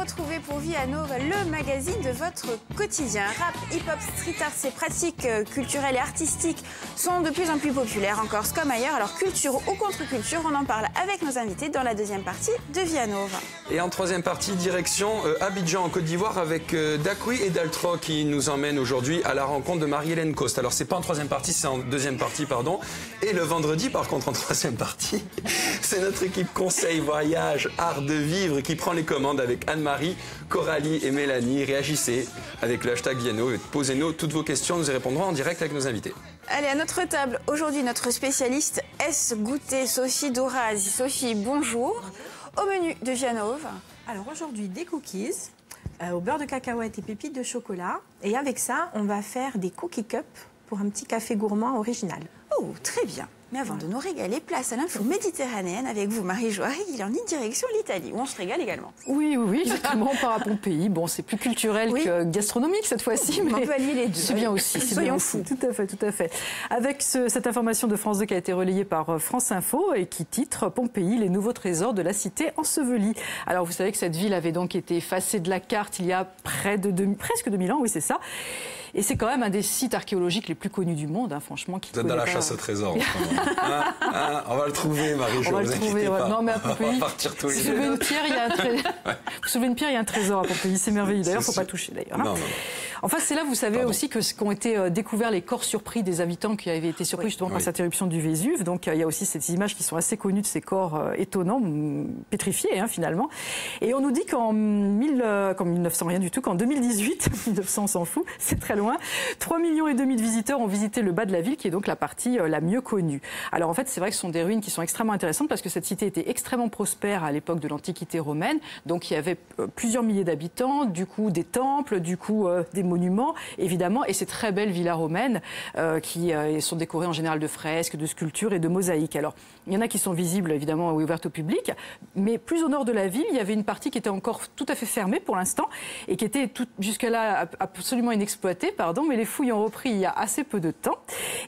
retrouver pour Vie à Nova le magazine de votre quotidien. Rap, hip-hop, street art, ces pratiques culturelles et artistiques sont de plus en plus populaires en Corse comme ailleurs. Alors culture ou contre-culture, on en parle avec nos invités dans la deuxième partie de Vie à Nova. Et en troisième partie, direction Abidjan en Côte d'Ivoire avec Dakoui et Daltro qui nous emmènent aujourd'hui à la rencontre de Marie-Hélène Coste. Alors c'est pas en troisième partie, c'est en deuxième partie, pardon. Et le vendredi, par contre, en troisième partie, c'est notre équipe conseil, voyage, art de vivre qui prend les commandes avec Anne-Marie, Coralie et Mélanie. Réagissez avec le hashtag Viano et posez-nous toutes vos questions. Nous y répondrons en direct avec nos invités. Allez, à notre table, aujourd'hui, notre spécialiste S goûter, Sophie Dorazi. Sophie, bonjour. Au menu de Vie à Nova. Alors aujourd'hui, des cookies au beurre de cacahuète et pépites de chocolat. Et avec ça, on va faire des cookie cups pour un petit café gourmand original. Oh, très bien. Mais avant de nous régaler, place à l'info méditerranéenne avec vous, Marie-Jo Arighilian, direction l'Italie, où on se régale également. Oui, exactement, on part à Pompéi. Bon, c'est plus culturel que gastronomique cette fois-ci, mais on peut allier les deux. C'est bien aussi. Soyons fous. Tout à fait. Avec cette information de France 2 qui a été relayée par France Info et qui titre « Pompéi, les nouveaux trésors de la cité ensevelie ». Alors, vous savez que cette ville avait donc été effacée de la carte il y a presque 2000 ans, oui, c'est ça. Et c'est quand même un des sites archéologiques les plus connus du monde, hein, franchement. Vous êtes dans la chasse au trésor. On va le trouver, Marie-Jo. On va le trouver. Pas. Non, mais à Pompéi, on va partir tous les deux. Vous soulevez une pierre, il y a un trésor à Pompéi. C'est merveilleux. D'ailleurs, il ne faut pas toucher, d'ailleurs. Non. Enfin, c'est là, vous savez aussi qu'ont été découverts les corps surpris des habitants qui avaient été surpris justement par cette éruption du Vésuve. Donc, il y a aussi ces images qui sont assez connues de ces corps étonnants, pétrifiés, hein, finalement. Et on nous dit qu'en 1900, rien du tout, qu'en 2018, 1900, on s'en fout, c'est très loin, 3,5 millions de visiteurs ont visité le bas de la ville, qui est donc la partie la mieux connue. Alors, en fait, c'est vrai que ce sont des ruines qui sont extrêmement intéressantes parce que cette cité était extrêmement prospère à l'époque de l'Antiquité romaine. Donc, il y avait plusieurs milliers d'habitants, du coup, des temples, du coup, des monuments, évidemment, et ces très belles villas romaines qui sont décorées en général de fresques, de sculptures et de mosaïques. Alors, il y en a qui sont visibles, évidemment, et ouvertes au public, mais plus au nord de la ville, il y avait une partie qui était encore tout à fait fermée pour l'instant et qui était jusque-là absolument inexploitée, mais les fouilles ont repris il y a assez peu de temps.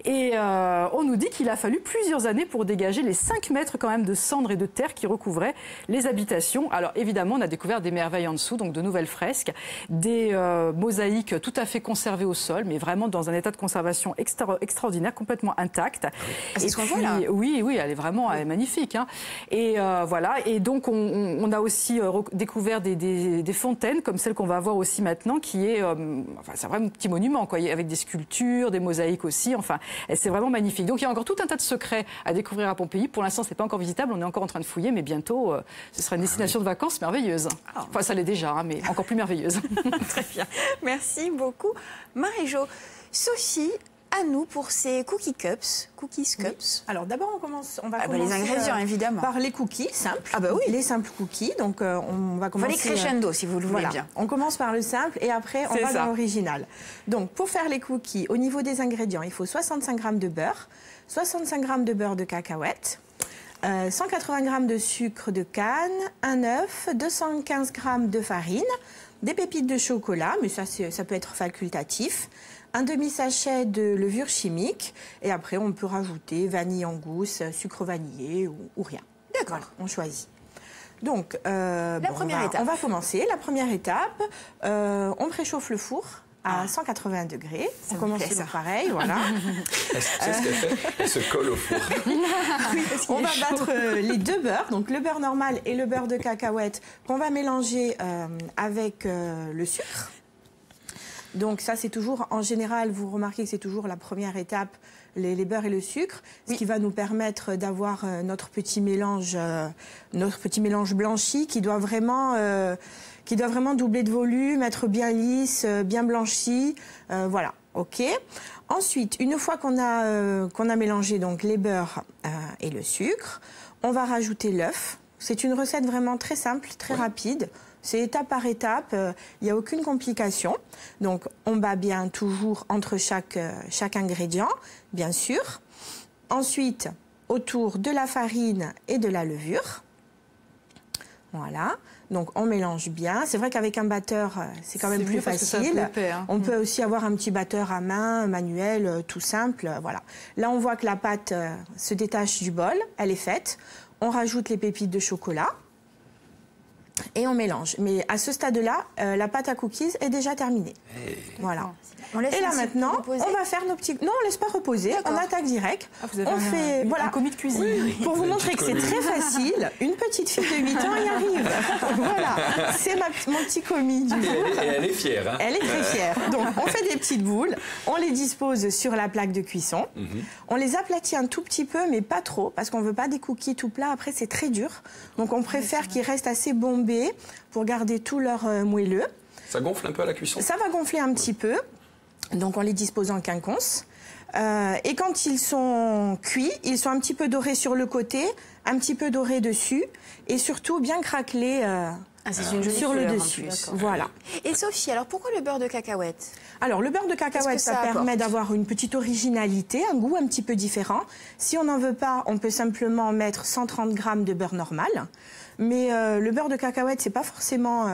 Et on nous dit qu'il a fallu plusieurs années pour dégager les 5 mètres quand même de cendres et de terre qui recouvraient les habitations. Alors, évidemment, on a découvert des merveilles en dessous, donc de nouvelles fresques, des mosaïques tout à fait conservée au sol, mais vraiment dans un état de conservation extraordinaire, complètement intact. C'est ce qu'on voit là. Oui, elle est vraiment magnifique. Hein. Et voilà. Et donc on a aussi découvert des fontaines comme celle qu'on va voir aussi maintenant, qui est, c'est vraiment un petit monument, quoi, avec des sculptures, des mosaïques aussi. Enfin, c'est vraiment magnifique. Donc il y a encore tout un tas de secrets à découvrir à Pompéi. Pour l'instant, c'est pas encore visitable. On est encore en train de fouiller, mais bientôt, ce sera une destination de vacances merveilleuse. Enfin, ça l'est déjà, hein, mais encore plus merveilleuse. Très bien. Merci beaucoup, Marie-Jo. Sophie, à nous pour ces cookies cups. Oui. Alors d'abord, on va commencer les ingrédients, évidemment. par les cookies simples. Les simples cookies. Donc on va commencer. On va les crescendo, si vous le voulez bien. On commence par le simple et après on va dans l'original. Donc pour faire les cookies, au niveau des ingrédients, il faut 65 g de beurre, 65 g de beurre de cacahuète, 180 g de sucre de canne, un œuf, 215 g de farine, des pépites de chocolat, mais ça peut être facultatif, un demi-sachet de levure chimique, et après on peut rajouter vanille en gousse, sucre vanillé ou rien. D'accord. Voilà, on choisit. Donc, la première étape. On va commencer. La première étape, on préchauffe le four à 180 degrés. On commence toujours pareil, voilà. Est-ce que c'est ce qu'elle fait? Elle se colle au four. On va battre les deux beurres, donc le beurre normal et le beurre de cacahuète, qu'on va mélanger avec le sucre. Donc ça, c'est toujours, en général, vous remarquez que c'est toujours la première étape, les beurres et le sucre, ce qui va nous permettre d'avoir notre petit mélange blanchi qui doit vraiment doubler de volume, être bien lisse, bien blanchi, voilà, ok. Ensuite, une fois qu'on a mélangé donc les beurres et le sucre, on va rajouter l'œuf. C'est une recette vraiment très simple, très rapide. C'est étape par étape, il n'y a aucune complication. Donc, on bat bien toujours entre chaque ingrédient, bien sûr. Ensuite, autour de la farine et de la levure. Voilà. Donc, on mélange bien. C'est vrai qu'avec un batteur, c'est quand même plus facile. On peut aussi avoir un petit batteur à main, manuel, tout simple. Voilà. Là, on voit que la pâte se détache du bol. Elle est faite. On rajoute les pépites de chocolat. Et on mélange. Mais à ce stade-là, la pâte à cookies est déjà terminée. Voilà. On laisse Et là maintenant, reposer. on va faire nos petits... Non, on laisse pas reposer, on attaque direct. Vous avez on fait... un commis de cuisine. Pour vous montrer que c'est très facile, une petite fille de 8 ans y arrive. Voilà, c'est mon petit commis du jour. Et elle est fière. Hein. Elle est très fière. Donc, on fait des petites boules, on les dispose sur la plaque de cuisson. On les aplatit un tout petit peu, mais pas trop, parce qu'on veut pas des cookies tout plats. Après, c'est très dur. Donc, on préfère qu'ils restent assez bombés pour garder tout leur moelleux. Ça gonfle un peu à la cuisson? Ça va gonfler un petit peu. Donc, on les dispose en quinconce. Et quand ils sont cuits, ils sont un petit peu dorés sur le côté, un petit peu dorés dessus, et surtout bien craquelés sur le dessus. Voilà. Et Sophie, alors pourquoi le beurre de cacahuète? Alors, le beurre de cacahuète, ça permet d'avoir une petite originalité, un goût un petit peu différent. Si on n'en veut pas, on peut simplement mettre 130 grammes de beurre normal. Mais le beurre de cacahuète, c'est pas forcément...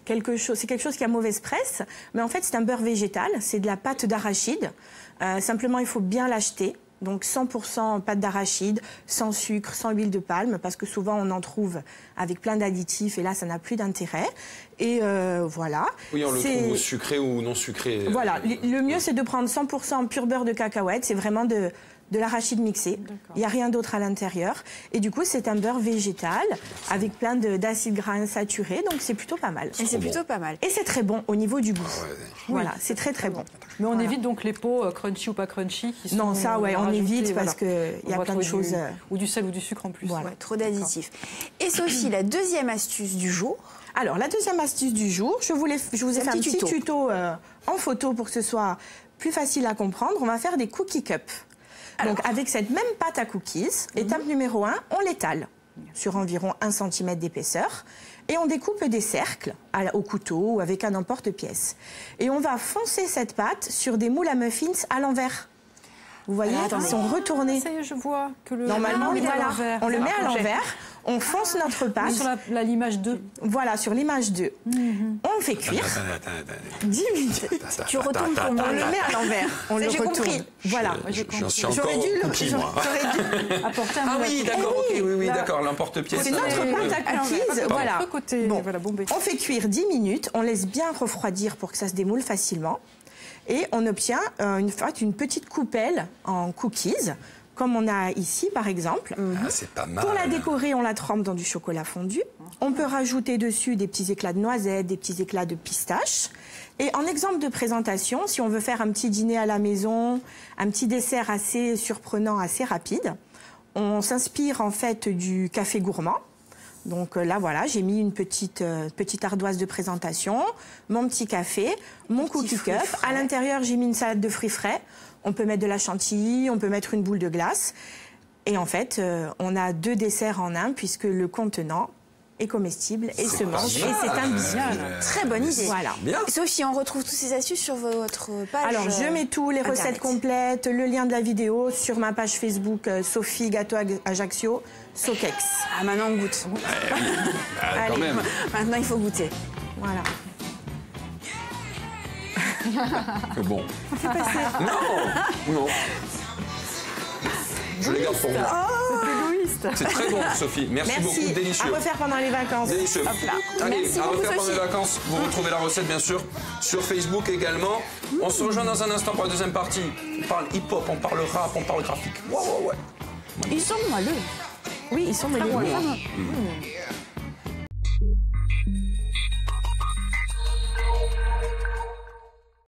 c'est quelque chose qui a mauvaise presse, mais en fait c'est un beurre végétal, c'est de la pâte d'arachide. Simplement il faut bien l'acheter, donc 100% pâte d'arachide, sans sucre, sans huile de palme, parce que souvent on en trouve avec plein d'additifs et là ça n'a plus d'intérêt. Et voilà. Oui, on le trouve sucré ou non sucré. Voilà, le mieux c'est de prendre 100% pur beurre de cacahuète, c'est vraiment de l'arachide mixé. Il n'y a rien d'autre à l'intérieur. Et du coup, c'est un beurre végétal avec plein d'acides gras insaturés. Donc, c'est plutôt pas mal. Et c'est plutôt pas mal. Et c'est très bon au niveau du goût. Voilà, c'est très très bon. Mais on évite donc les pots crunchy ou pas crunchy qui sont non, ça, ouais, on évite parce qu'il y a plein de choses. Ou du sel ou du sucre en plus. Voilà. Ouais, trop d'additifs. Et Sophie, la deuxième astuce du jour. Alors, la deuxième astuce du jour, je vous ai fait un petit tuto en photo pour que ce soit plus facile à comprendre. On va faire des cookie cups. Donc, avec cette même pâte à cookies, étape numéro 1, on l'étale sur environ 1 cm d'épaisseur et on découpe des cercles au couteau ou avec un emporte-pièce. Et on va foncer cette pâte sur des moules à muffins à l'envers. Vous voyez, ils sont retournés. Ça y est, je vois que le... Normalement, voilà, on le met à l'envers, on fonce notre pâte. Sur l'image 2. Voilà, sur l'image 2. On fait cuire 10 minutes. Tu retournes ton On le met à l'envers, on le retourne. compris. Voilà. J'en suis encore cookie, moi. Apporter un Ah oui, d'accord, oui, d'accord, l'emporte-pièce. C'est notre pâte à cookies, voilà. Côté, Bon, voilà, bombé. on fait cuire 10 minutes, on laisse bien refroidir pour que ça se démoule facilement. Et on obtient une petite coupelle en cookies, comme on a ici par exemple. Ah, c'est pas mal. Pour la décorer, on la trempe dans du chocolat fondu. On peut rajouter dessus des petits éclats de noisettes, des petits éclats de pistache. Et en exemple de présentation, si on veut faire un petit dîner à la maison, un petit dessert assez surprenant, assez rapide, on s'inspire en fait du café gourmand. Donc là, voilà, j'ai mis une petite ardoise de présentation, mon petit café, mon cookie cup. À l'intérieur, j'ai mis une salade de fruits frais. On peut mettre de la chantilly, on peut mettre une boule de glace. Et en fait, on a 2 desserts en un puisque le contenant est comestible et se mange. Et c'est un biscuit. Très bonne idée. Voilà. Bien. Sophie, on retrouve toutes ces astuces sur votre page. Alors, je mets tout, les Internet. recettes complètes, le lien de la vidéo sur ma page Facebook Sophie Gâteau Ajaccio, Sokex. Ah, maintenant on goûte. Quand même. Maintenant il faut goûter. Voilà. Bon. Non. Je les garde pour vous. Égoïste. C'est très bon, Sophie. Merci beaucoup, délicieux. À refaire pendant les vacances. Délicieux. Allez, Merci à beaucoup, refaire pendant Sophie. les vacances. Vous retrouvez la recette, bien sûr, sur Facebook également. On se rejoint dans un instant pour la deuxième partie. On parle hip-hop, on parle rap, on parle graphique. Ouais. Ils sont moelleux. Oui, ils sont moelleux.